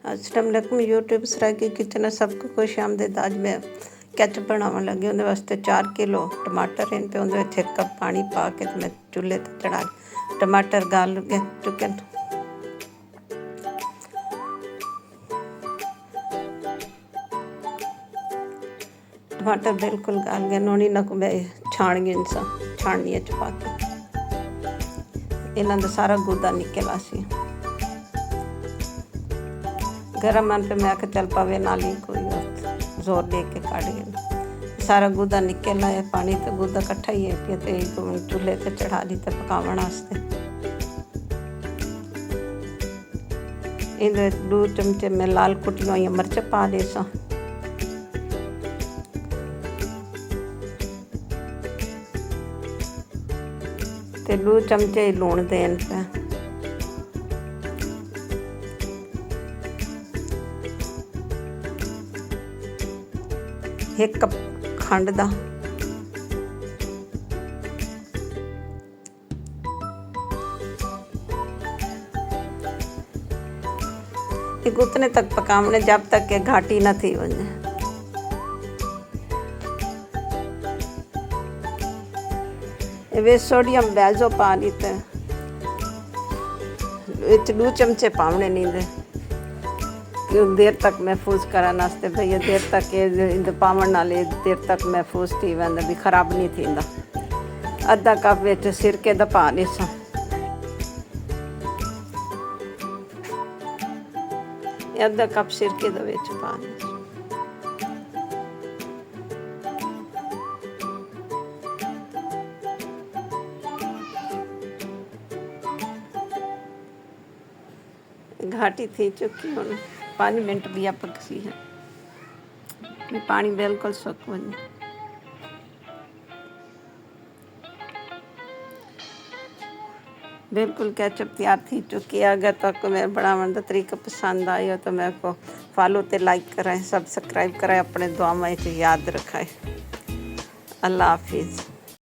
अस्सलामुअलैकुम यूट्यूब सरा की किचन सबको खुश आमदीद। अज मैं कैचअप बनावन लगी। उन्हें वास्ते 4 किलो टमाटर इन पे उन्हें 1 कप पानी पा के मैं चूल्हे ते चढ़ा टमाटर गाल के चुके। टमाटर बिल्कुल गाल गए नोनी ना को मैं छाण गई सा छाणनी च पा के इन्हों का सारा गुदा निकला सी। गरम मन पे मैं आके चल पावे नाली कोई जोर दे के काट गया सारा गुदा निकल आया। पानी तो गुदा कट्ठा ही है तो चूल्हे ते चढ़ा दी पकावन वास्ते। इधर 2 चमचे में लाल कुटी हुई मिर्च पा दे सा। ते 2 चमचे लूण देन पे 1 कप खंड दा एक उतने तक पकावने जब तक के घाटी न थी वने। वे सोडियम बेल्जो पा दी ते 2 चमचे पावने नींदे देर तक महफूज करा नास्ते भैया देर तक ये पावन नाले देर तक महफूज थी वेंदा भी खराब नहीं थींदा। अद्धा कप विच सिरके दा पा दे सा। अद्धा कप सिरके दा विच पा दे घाटी थी चुकी हूँ 5 मिनट भी पकसी है पानी बिल्कुल सुक वने। बिल्कुल कैचअप तैयार थी चुकी है। अगर तक मैं बनावन का तरीका पसंद आया तो मेरे को फॉलो ते लाइक कराएं सब्सक्राइब कराएं अपने दुआओं में याद रखाएं। अल्लाह हाफिज़।